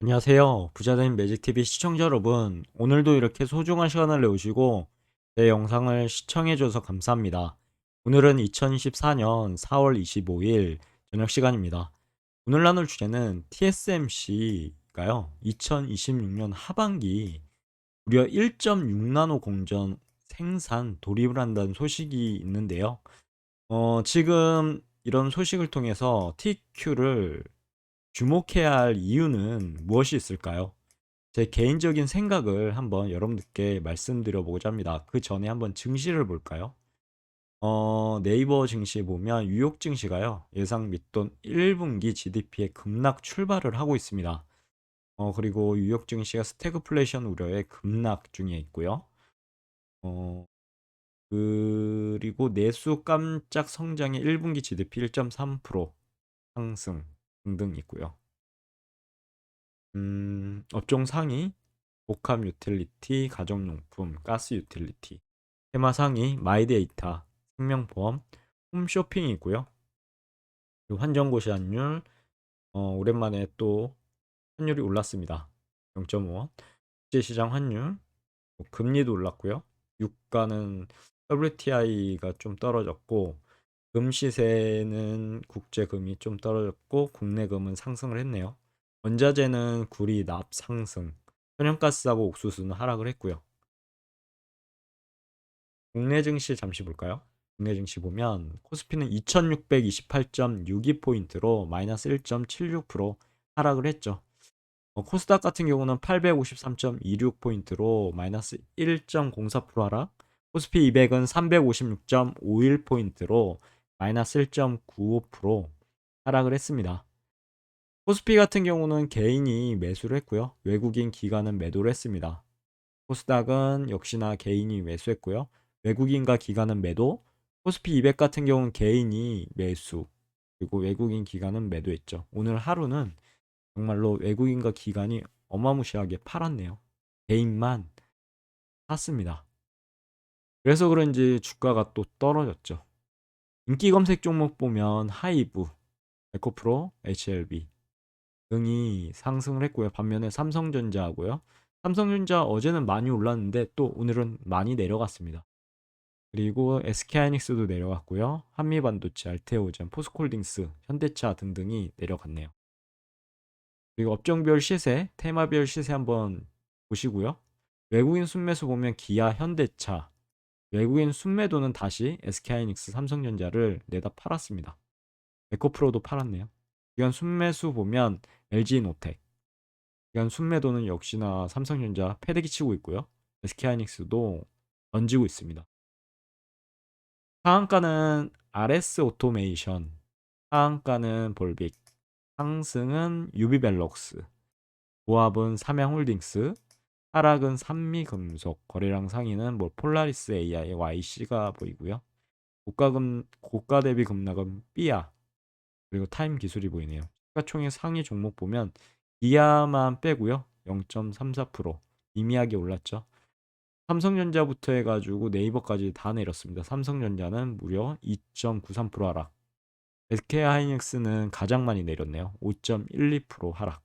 안녕하세요. 부자된 매직TV 시청자 여러분. 오늘도 이렇게 소중한 시간을 내오시고 제 영상을 시청해줘서 감사합니다. 오늘은 2024년 4월 25일 저녁 시간입니다. 오늘 나눌 주제는 TSMC가요. 2026년 하반기 무려 1.6나노 공정 생산 돌입을 한다는 소식이 있는데요. 지금 이런 소식을 통해서 TQ를 주목해야 할 이유는 무엇이 있을까요? 제 개인적인 생각을 한번 여러분들께 말씀드려 보고자 합니다. 그 전에 한번 증시를 볼까요? 네이버 증시 보면 뉴욕 증시가요. 예상 밑돈 1분기 GDP의 급락 출발을 하고 있습니다. 그리고 뉴욕 증시가 스태그플레이션 우려에 급락 중에 있고요. 어, 그리고 내수 깜짝 성장의 1분기 GDP 1.3% 상승 등등 있고요. 업종 상위 복합 유틸리티, 가정용품, 가스 유틸리티, 테마 상위 마이데이터, 생명보험, 홈쇼핑이고요. 그리고 환전고시환율 오랜만에 또 환율이 올랐습니다. 0.5원. 국제시장 환율, 금리도 올랐고요. 유가는 WTI가 좀 떨어졌고 금시세는 국제금이 좀 떨어졌고 국내금은 상승을 했네요. 원자재는 구리, 납 상승, 천연가스하고 옥수수는 하락을 했고요. 국내 증시 잠시 볼까요? 국내 증시 보면 코스피는 2628.62포인트로 마이너스 1.76% 하락을 했죠. 코스닥 같은 경우는 853.26포인트로 마이너스 1.04% 하락, 코스피 200은 356.51포인트로 마이너스 1.95% 하락을 했습니다. 코스피 같은 경우는 개인이 매수를 했고요. 외국인 기관은 매도를 했습니다. 코스닥은 역시나 개인이 매수했고요. 외국인과 기관은 매도, 코스피 200 같은 경우는 개인이 매수, 그리고 외국인 기관은 매도했죠. 오늘 하루는 정말로 외국인과 기관이 어마무시하게 팔았네요. 개인만 샀습니다. 그래서 그런지 주가가 또 떨어졌죠. 인기 검색 종목 보면 하이브, 에코프로, HLB 등이 상승을 했고요. 반면에 삼성전자하고요. 삼성전자 어제는 많이 올랐는데 또 오늘은 많이 내려갔습니다. 그리고 SK하이닉스도 내려갔고요. 한미반도체, 알테오젠, 포스코홀딩스, 현대차 등등이 내려갔네요. 그리고 업종별 시세, 테마별 시세 한번 보시고요. 외국인 순매수 보면 기아, 현대차, 외국인 순매도는 다시 SK하이닉스, 삼성전자를 내다 팔았습니다. 에코프로도 팔았네요. 기관 순매수 보면 LG노텍, 기관 순매도는 역시나 삼성전자 패대기 치고 있고요. SK하이닉스도 던지고 있습니다. 상한가는 RS 오토메이션, 하한가는 볼빅, 상승은 유비벨럭스, 조합은 삼양홀딩스, 하락은 삼미금속, 거래량 상위는 뭐 폴라리스 AI, YC가 보이고요. 고가 대비 급락은 삐아, 그리고 타임 기술이 보이네요. 시가총액 상위 종목 보면 기아만 빼고요. 0.34% 미미하게 올랐죠. 삼성전자부터 해가지고 네이버까지 다 내렸습니다. 삼성전자는 무려 2.93% 하락. SK하이닉스는 가장 많이 내렸네요. 5.12% 하락.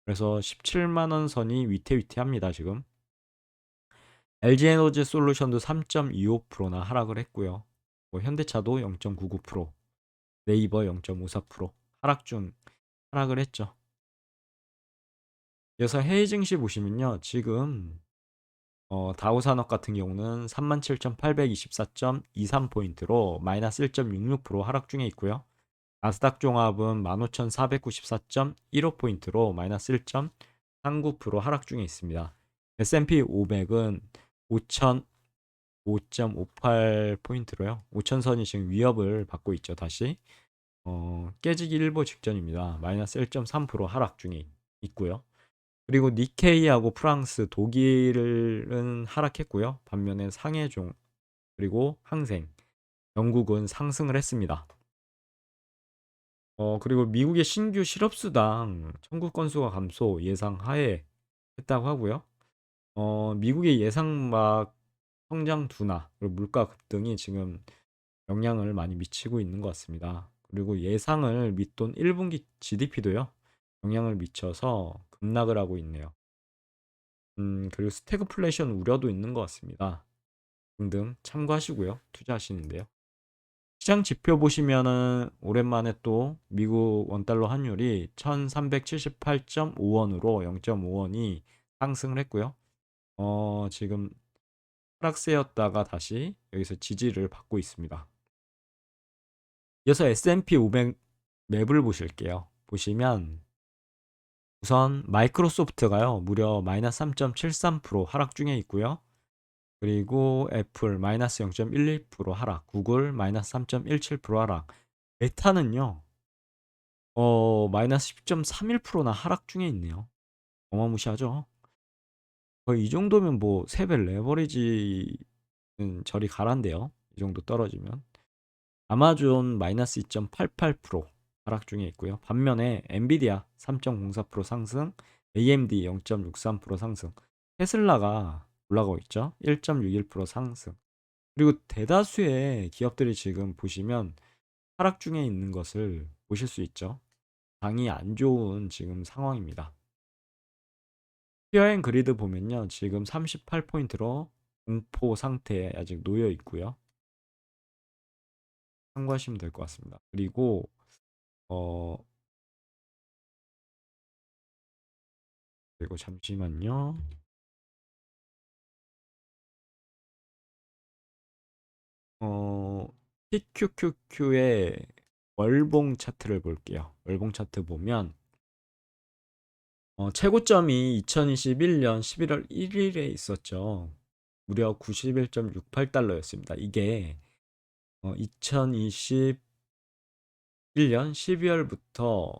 그래서 17만 원 선이 위태위태합니다, 지금. LG에너지 솔루션도 3.25%나 하락을 했고요. 뭐 현대차도 0.99%, 네이버 0.54% 하락을 했죠. 그래서 해외 증시 보시면요. 지금 다우산업 같은 경우는 37,824.23포인트로 마이너스 1.66% 하락 중에 있고요. 나스닥 종합은 15,494.15포인트로 마이너스 1.39% 하락 중에 있습니다. S&P 500은 5,000 5.58포인트로요. 5천선이 지금 위협을 받고 있죠. 다시 깨지기 일보 직전입니다. 마이너스 1.3% 하락 중에 있고요. 그리고 니케이하고 프랑스, 독일은 하락했고요. 반면에 상해종 그리고 항생, 영국은 상승을 했습니다. 그리고 미국의 신규 실업수당 청구 건수가 감소 예상 하에 했다고 하고요. 미국의 예상 막 성장 둔화 그리고 물가 급등이 지금 영향을 많이 미치고 있는 것 같습니다. 그리고 예상을 밑돈 1분기 GDP도요. 영향을 미쳐서 급락을 하고 있네요. 그리고 스태그플레이션 우려도 있는 것 같습니다. 등등 참고하시고요. 투자하시는데요. 시장 지표 보시면은 오랜만에 또 미국 원달러 환율이 1378.5원으로 0.5원이 상승을 했고요. 지금 하락세였다가 다시 여기서 지지를 받고 있습니다. 이어서 S&P 500 맵을 보실게요. 보시면 우선 마이크로소프트가요. 무려 마이너스 3.73% 하락 중에 있고요. 그리고 애플 마이너스 0.12% 하락, 구글 마이너스 3.17% 하락, 메타는요. 마이너스 10.31%나 하락 중에 있네요. 어마무시하죠. 거의 이 정도면 뭐 3배 레버리지는 저리 가란데요. 이 정도 떨어지면. 아마존 마이너스 2.88% 하락 중에 있고요. 반면에 엔비디아 3.04% 상승, AMD 0.63% 상승, 테슬라가 올라가고 있죠. 1.61% 상승. 그리고 대다수의 기업들이 지금 보시면 하락 중에 있는 것을 보실 수 있죠. 장이 안 좋은 지금 상황입니다. 피어앤 그리드 보면요. 지금 38포인트로 공포 상태에 아직 놓여 있고요. 참고하시면 될 것 같습니다. 그리고 어 잠시만요. 어 TQQQ의 월봉 차트를 볼게요. 월봉 차트 보면 최고점이 2021년 11월 1일에 있었죠. 무려 91.68달러였습니다. 이게 2021년 12월부터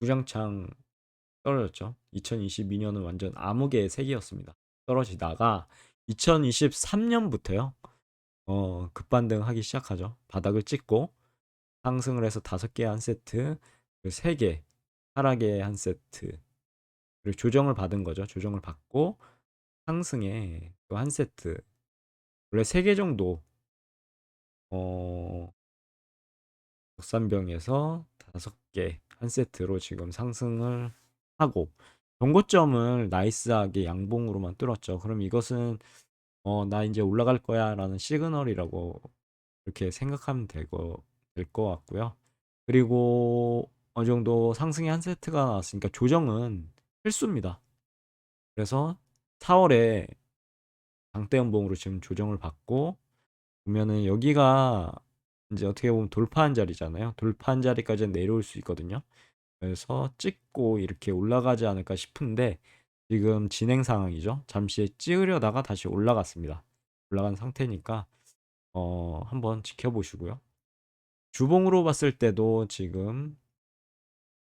주장창 떨어졌죠. 2022년은 완전 암흑의 세기였습니다. 떨어지다가 2023년부터요. 급반등하기 시작하죠. 바닥을 찍고 상승을 해서 5개 한 세트, 3개 하락의 한 세트, 그리고 조정을 받은 거죠. 조정을 받고 상승에 또 한 세트. 원래 3개 정도 어, 덕산병에서 5개 한 세트로 지금 상승을 하고 정고점을 나이스하게 양봉으로만 뚫었죠. 그럼 이것은 나 이제 올라갈 거야라는 시그널이라고 이렇게 생각하면 될 거 같고요. 그리고 어느 정도 상승의 한 세트가 나왔으니까 조정은 필수입니다. 그래서 4월에 장대 연봉으로 지금 조정을 받고 보면은 여기가 이제 어떻게 보면 돌파한 자리잖아요. 돌파한 자리까지는 내려올 수 있거든요. 그래서 찍고 이렇게 올라가지 않을까 싶은데 지금 진행 상황이죠. 잠시 찍으려다가 다시 올라갔습니다. 올라간 상태니까 한번 지켜보시고요. 주봉으로 봤을 때도 지금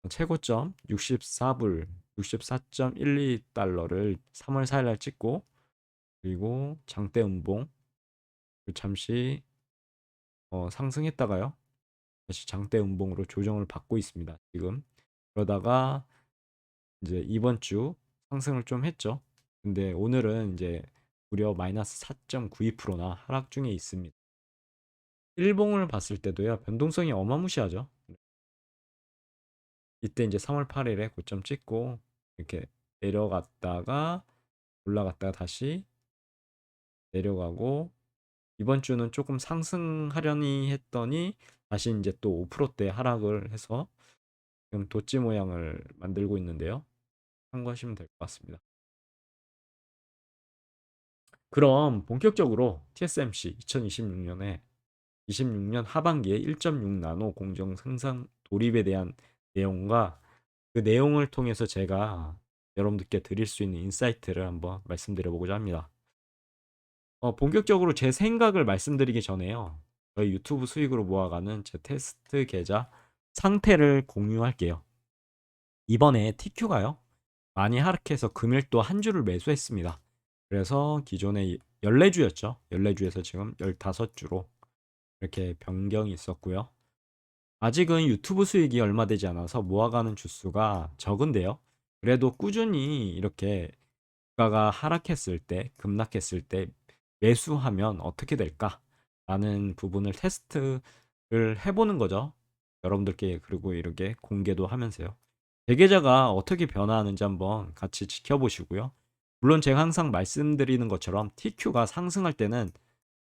최고점 64불 64.12달러를 3월 4일 날 찍고 그리고 장대 음봉 잠시 상승했다가요. 다시 장대 음봉으로 조정을 받고 있습니다. 지금 그러다가 이제 이번 주 상승을 좀 했죠. 근데 오늘은 이제 무려 마이너스 4.92%나 하락 중에 있습니다. 일봉을 봤을 때도요. 변동성이 어마무시하죠. 이때 이제 3월 8일에 고점 찍고 이렇게 내려갔다가 올라갔다가 다시 내려가고 이번 주는 조금 상승하려니 했더니 다시 이제 또 5%대 하락을 해서 지금 도치 모양을 만들고 있는데요. 참고하시면 될 것 같습니다. 그럼 본격적으로 TSMC 2026년 하반기에 1.6 나노 공정 생산 돌입에 대한 내용과 그 내용을 통해서 제가 여러분들께 드릴 수 있는 인사이트를 한번 말씀드려보고자 합니다. 본격적으로 제 생각을 말씀드리기 전에요. 저희 유튜브 수익으로 모아가는 제 테스트 계좌 상태를 공유할게요. 이번에 TQ가요. 많이 하락해서 금일 또 한 주를 매수했습니다. 그래서 기존에 14주였죠. 14주에서 지금 15주로 이렇게 변경이 있었고요. 아직은 유튜브 수익이 얼마 되지 않아서 모아가는 주수가 적은데요. 그래도 꾸준히 이렇게 주가가 하락했을 때, 급락했을 때 매수하면 어떻게 될까? 라는 부분을 테스트를 해보는 거죠. 여러분들께 그리고 이렇게 공개도 하면서요. 재계좌가 어떻게 변화하는지 한번 같이 지켜보시고요. 물론 제가 항상 말씀드리는 것처럼 TQ가 상승할 때는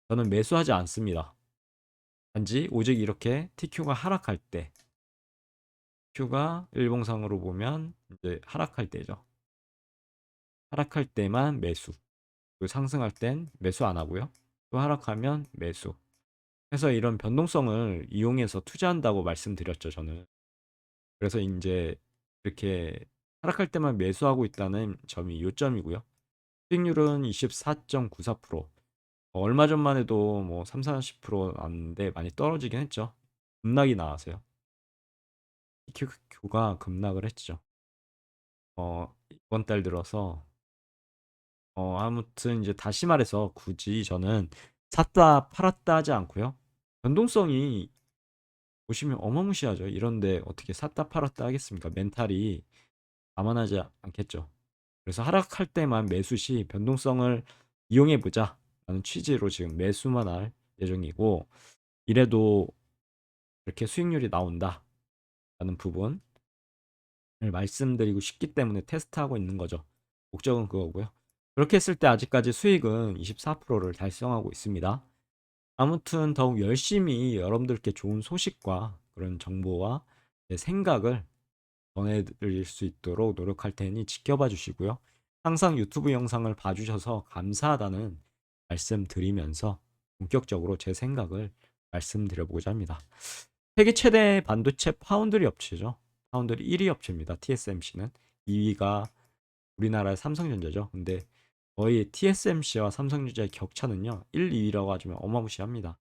저는 매수하지 않습니다. 단지 오직 이렇게 TQ가 하락할 때, Q가 일봉상으로 보면 이제 하락할 때죠. 하락할 때만 매수. 그 상승할 땐 매수 안 하고요. 또 하락하면 매수. 해서 이런 변동성을 이용해서 투자한다고 말씀드렸죠, 저는. 그래서 이제 이렇게 하락할 때만 매수하고 있다는 점이 요점이고요. 수익률은 24.94%. 얼마 전만 해도 뭐 3, 40% 나왔는데 많이 떨어지긴 했죠. 급락이 나와서요. EQQ가 급락을 했죠. 이번 달 들어서 아무튼 이제 다시 말해서 굳이 저는 샀다 팔았다 하지 않고요. 변동성이 보시면 어마무시하죠. 이런데 어떻게 샀다 팔았다 하겠습니까? 멘탈이 가만하지 않겠죠. 그래서 하락할 때만 매수 시 변동성을 이용해 보자 라는 취지로 지금 매수만 할 예정이고, 이래도 이렇게 수익률이 나온다 라는 부분을 말씀드리고 싶기 때문에 테스트하고 있는 거죠. 목적은 그거고요. 그렇게 했을 때 아직까지 수익은 24%를 달성하고 있습니다. 아무튼 더욱 열심히 여러분들께 좋은 소식과 그런 정보와 제 생각을 전해드릴 수 있도록 노력할 테니 지켜봐 주시고요. 항상 유튜브 영상을 봐주셔서 감사하다는 말씀드리면서 본격적으로 제 생각을 말씀드려보고자 합니다. 세계 최대 반도체 파운드리 업체죠. 파운드리 1위 업체입니다. TSMC는 2위가 우리나라의 삼성전자죠. 근데 거의 TSMC와 삼성전자의 격차는요, 1, 2위라고 하지만 어마무시합니다.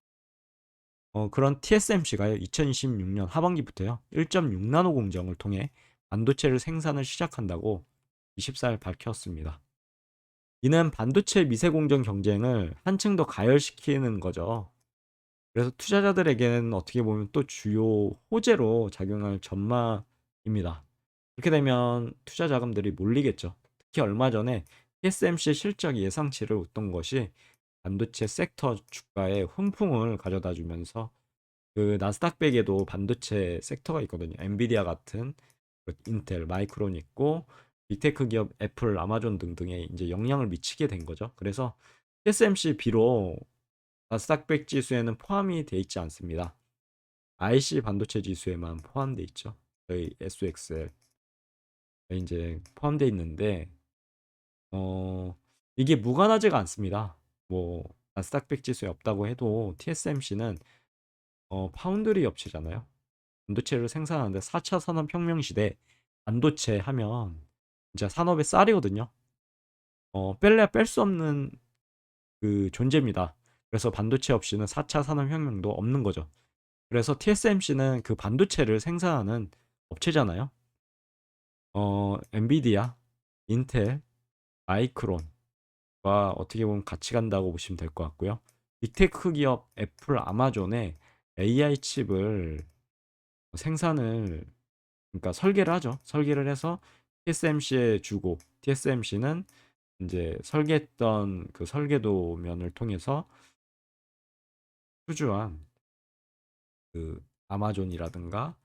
그런 TSMC가요, 2026년 하반기부터요, 1.6나노 공정을 통해 반도체를 생산을 시작한다고 24일 밝혔습니다. 이는 반도체 미세 공정 경쟁을 한층 더 가열시키는 거죠. 그래서 투자자들에게는 어떻게 보면 또 주요 호재로 작용할 전망입니다. 이렇게 되면 투자 자금들이 몰리겠죠. 특히 얼마 전에 TSMC의 실적이 예상치를 웃돈 것이 반도체 섹터 주가에 훈풍을 가져다 주면서 그 나스닥백에도 반도체 섹터가 있거든요. 엔비디아 같은 인텔, 마이크론 있고 빅테크 기업 애플, 아마존 등등에 이제 영향을 미치게 된 거죠. 그래서 TSMC 비록 나스닥백 지수에는 포함이 돼 있지 않습니다. IC 반도체 지수에만 포함돼 있죠. 저희 SXL 이제 포함돼 있는데 어 이게 무관하지가 않습니다. 뭐 나스닥백 지수에 없다고 해도 TSMC는 파운드리 업체잖아요. 반도체를 생산하는데 4차 산업혁명 시대 반도체 하면 진짜 산업의 쌀이거든요. 뺄래야 뺄 수 없는 그 존재입니다. 그래서 반도체 없이는 4차 산업혁명도 없는 거죠. 그래서 TSMC는 그 반도체를 생산하는 업체잖아요. 엔비디아, 인텔, 마이크론과 어떻게 보면 같이 간다고 보시면 될 것 같고요. 빅테크 기업 애플, 아마존의 AI 칩을 생산을, 그러니까 설계를 하죠. 설계를 해서 TSMC에 주고, TSMC는 이제 설계했던 그 설계도면을 통해서 수주한 그 아마존이라든가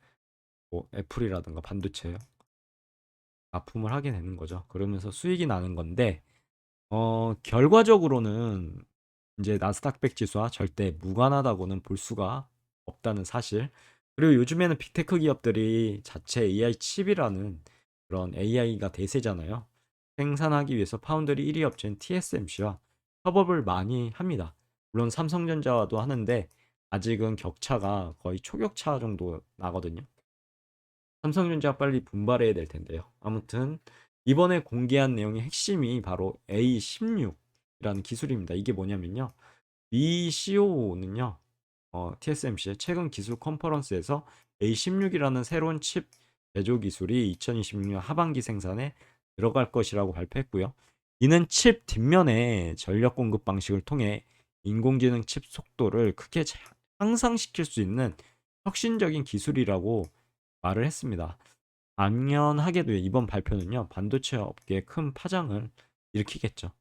뭐 애플이라든가 반도체 납품을 하게 되는 거죠. 그러면서 수익이 나는 건데, 결과적으로는 이제 나스닥백 지수와 절대 무관하다고는 볼 수가 없다는 사실. 그리고 요즘에는 빅테크 기업들이 자체 AI 칩이라는 그런 AI가 대세잖아요. 생산하기 위해서 파운드리 1위 업체인 TSMC와 협업을 많이 합니다. 물론 삼성전자와도 하는데 아직은 격차가 거의 초격차 정도 나거든요. 삼성전자가 빨리 분발해야 될 텐데요. 아무튼 이번에 공개한 내용의 핵심이 바로 A16이라는 기술입니다. 이게 뭐냐면요. 이 CEO는요, TSMC의 최근 기술 컨퍼런스에서 A16이라는 새로운 칩 제조 기술이 2026년 하반기 생산에 들어갈 것이라고 발표했고요. 이는 칩 뒷면의 전력 공급 방식을 통해 인공지능 칩 속도를 크게 향상시킬 수 있는 혁신적인 기술이라고 말을 했습니다. 당연하게도 이번 발표는요, 반도체 업계에 큰 파장을 일으키겠죠.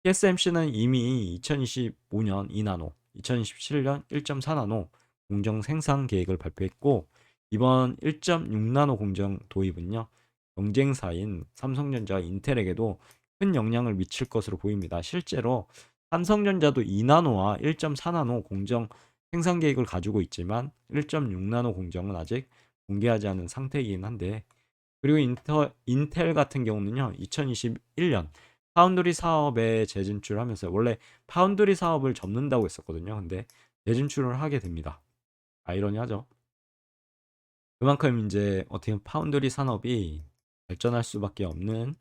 TSMC는 이미 2025년 2나노, 2027년 1.4나노 공정 생산 계획을 발표했고, 이번 1.6나노 공정 도입은요, 경쟁사인 삼성전자와 인텔에게도 큰 영향을 미칠 것으로 보입니다. 실제로 삼성전자도 2나노와 1.4나노 공정 생산 계획을 가지고 있지만 1.6나노 공정은 아직 공개하지 않은 상태이긴 한데, 그리고 인텔 같은 경우는요, 2021년 파운드리 사업에 재진출하면서 원래 파운드리 사업을 접는다고 했었거든요. 근데 재진출을 하게 됩니다. 아이러니하죠. 그만큼 이제 어떻게 보면 파운드리 산업이 발전할 수밖에 없는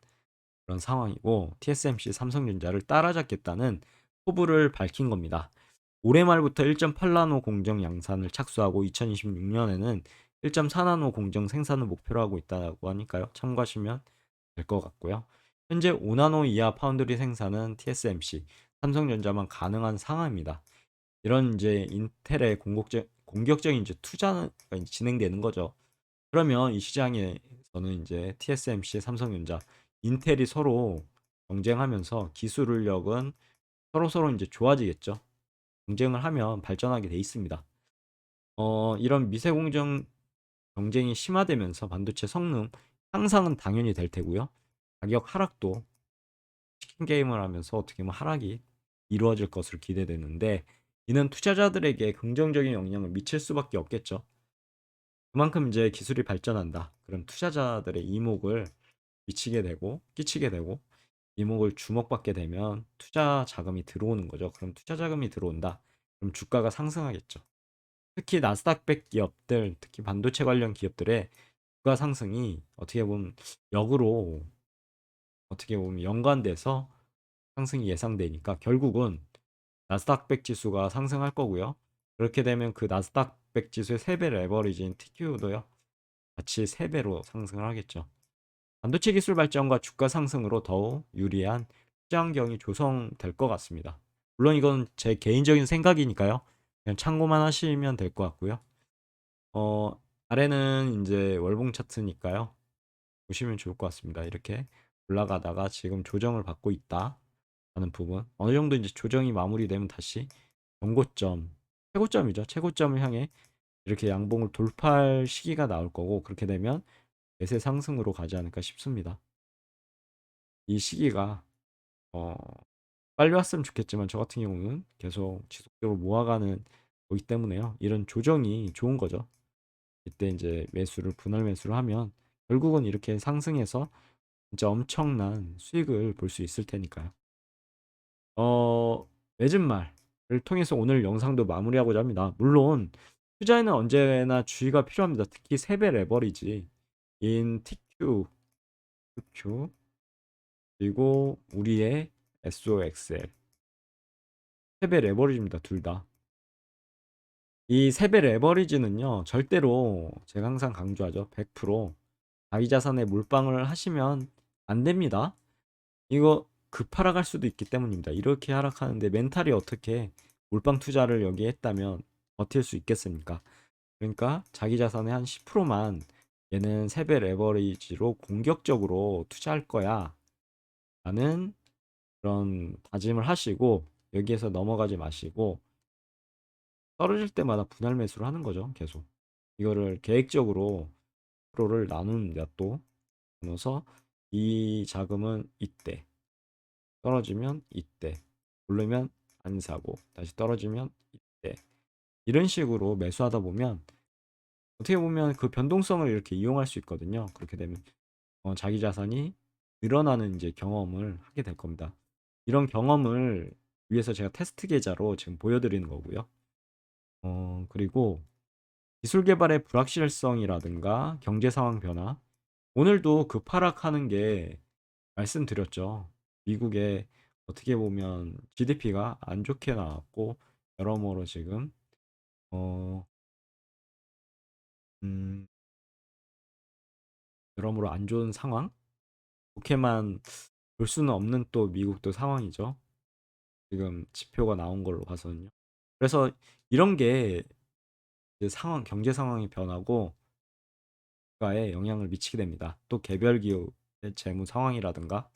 그런 상황이고, TSMC 삼성전자를 따라잡겠다는 포부를 밝힌 겁니다. 올해 말부터 1.8나노 공정 양산을 착수하고 2026년에는 1.4나노 공정 생산을 목표로 하고 있다고 하니까요. 참고하시면 될 것 같고요. 현재 5나노 이하 파운드리 생산은 TSMC, 삼성전자만 가능한 상황입니다. 이런 이제 인텔의 공격적인 이제 투자가 이제 진행되는 거죠. 그러면 이 시장에서는 이제 TSMC, 삼성전자, 인텔이 서로 경쟁하면서 기술력은 서로 이제 좋아지겠죠. 경쟁을 하면 발전하게 돼 있습니다. 이런 미세 공정 경쟁이 심화되면서 반도체 성능 향상은 당연히 될 테고요. 가격 하락도 치킨 게임을 하면서 어떻게 보면 하락이 이루어질 것으로 기대되는데, 이는 투자자들에게 긍정적인 영향을 미칠 수밖에 없겠죠. 그만큼 이제 기술이 발전한다. 그럼 투자자들의 이목을 끼치게 되고, 이목을 주목받게 되면 투자 자금이 들어오는 거죠. 그럼 투자 자금이 들어온다. 그럼 주가가 상승하겠죠. 특히 나스닥 100 기업들, 특히 반도체 관련 기업들의 주가 상승이 어떻게 보면 역으로 어떻게 보면 연관돼서 상승이 예상되니까 결국은 나스닥 100 지수가 상승할 거고요. 그렇게 되면 그 나스닥 100 지수의 3배 레버리지인 TQ도요. 같이 3배로 상승을 하겠죠. 반도체 기술 발전과 주가 상승으로 더욱 유리한 시장 환경이 조성될 것 같습니다. 물론 이건 제 개인적인 생각이니까요. 그냥 참고만 하시면 될 것 같고요. 어, 아래는 이제 월봉 차트니까요. 보시면 좋을 것 같습니다. 이렇게 올라가다가 지금 조정을 받고 있다 하는 부분. 어느 정도 이제 조정이 마무리되면 다시 전고점, 최고점이죠. 최고점을 향해 이렇게 양봉을 돌파할 시기가 나올 거고, 그렇게 되면 매세 상승으로 가지 않을까 싶습니다. 이 시기가 어, 빨리 왔으면 좋겠지만 저 같은 경우는 계속 지속적으로 모아가는 거기 때문에요. 이런 조정이 좋은 거죠. 이때 이제 분할 매수를 하면 결국은 이렇게 상승해서 진짜 엄청난 수익을 볼 수 있을 테니까요. 맺은 말을 통해서 오늘 영상도 마무리하고자 합니다. 물론 투자에는 언제나 주의가 필요합니다. 특히 3배 레버리지 인 TQ 그리고 우리의 SOXL 3배 레버리지입니다. 둘 다. 이 3배 레버리지는요, 절대로 제가 항상 강조하죠. 100% 자기 자산에 몰빵을 하시면 안 됩니다. 이거 급하락할 수도 있기 때문입니다. 이렇게 하락하는데 멘탈이 어떻게 몰빵 투자를 여기에 했다면 버틸 수 있겠습니까? 그러니까 자기 자산의 한 10%만 얘는 3배 레버리지로 공격적으로 투자할 거야 라는 그런 다짐을 하시고, 여기에서 넘어가지 마시고 떨어질 때마다 분할 매수를 하는 거죠. 계속 이거를 계획적으로 프로를 나눕니다. 또 나눠서 이 자금은 이때, 떨어지면 이때, 오르면 안 사고 다시 떨어지면 이때, 이런 식으로 매수하다 보면 어떻게 보면 그 변동성을 이렇게 이용할 수 있거든요. 그렇게 되면 자기 자산이 늘어나는 이제 경험을 하게 될 겁니다. 이런 경험을 위해서 제가 테스트 계좌로 지금 보여드리는 거고요. 그리고 기술 개발의 불확실성이라든가 경제 상황 변화, 오늘도 급하락하는 게 말씀드렸죠. 미국의 어떻게 보면 GDP가 안 좋게 나왔고, 여러모로 지금 어, 음, 여러모로 안 좋은 상황? 좋게만 볼 수는 없는 또 미국도 상황이죠. 지금 지표가 나온 걸로 봐서는요. 그래서 이런 게 상황, 경제 상황이 변하고 국가에 영향을 미치게 됩니다. 또 개별 기업의 재무 상황이라든가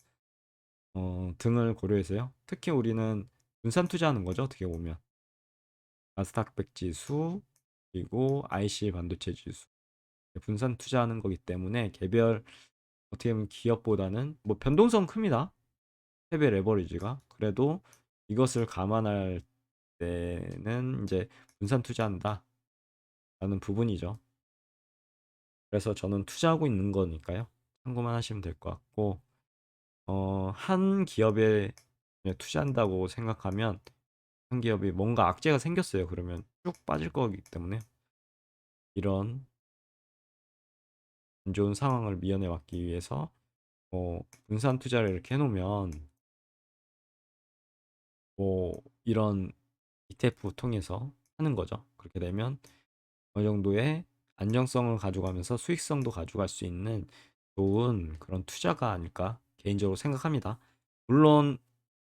등을 고려해서요. 특히 우리는 분산 투자하는 거죠. 어떻게 보면 나스닥 100 지수 그리고 IC 반도체 지수 분산 투자하는 거기 때문에 개별 어떻게 보면 기업보다는 뭐 변동성 큽니다. 패배 레버리지가. 그래도 이것을 감안할 때는 이제 분산 투자한다라는 부분이죠. 그래서 저는 투자하고 있는 거니까요. 참고만 하시면 될 것 같고, 한 기업에 그냥 투자한다고 생각하면 한 기업이 뭔가 악재가 생겼어요. 그러면 쭉 빠질 거기 때문에 이런 안 좋은 상황을 미연에 막기 위해서 분산 투자를 이렇게 해놓으면 이런 ETF 통해서 하는 거죠. 그렇게 되면 어느 정도의 안정성을 가져가면서 수익성도 가져갈 수 있는 좋은 그런 투자가 아닐까 개인적으로 생각합니다. 물론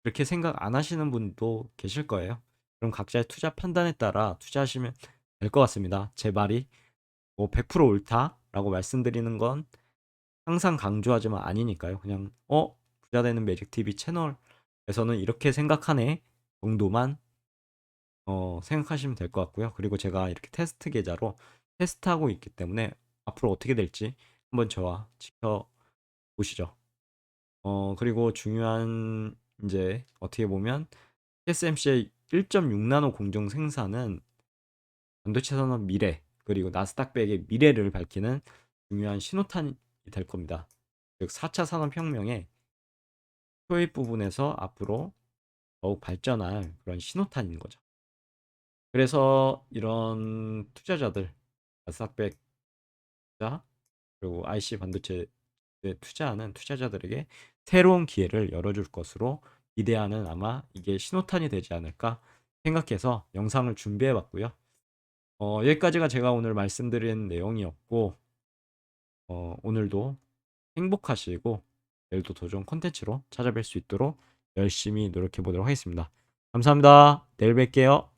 그렇게 생각 안 하시는 분도 계실 거예요. 그럼 각자의 투자 판단에 따라 투자하시면 될 것 같습니다. 제 말이 뭐 100% 옳다라고 말씀드리는 건 항상 강조하지만 아니니까요. 그냥 부자되는 매직 TV 채널에서는 이렇게 생각하네 정도만 생각하시면 될 것 같고요. 그리고 제가 이렇게 테스트 계좌로 테스트하고 있기 때문에 앞으로 어떻게 될지 한번 저와 지켜보시죠. 그리고 중요한 이제 어떻게 보면 TSMC의 1.6나노 공정 생산은 반도체 산업 미래 그리고 나스닥백의 미래를 밝히는 중요한 신호탄이 될 겁니다. 즉 4차 산업혁명의 효율 부분에서 앞으로 더욱 발전할 그런 신호탄인 거죠. 그래서 이런 투자자들, 나스닥백 투자 그리고 IC 반도체에 투자하는 투자자들에게 새로운 기회를 열어줄 것으로 기대하는 아마 이게 신호탄이 되지 않을까 생각해서 영상을 준비해 봤고요. 여기까지가 제가 오늘 말씀드린 내용이었고, 오늘도 행복하시고 내일도 더 좋은 콘텐츠로 찾아뵐 수 있도록 열심히 노력해 보도록 하겠습니다. 감사합니다. 내일 뵐게요.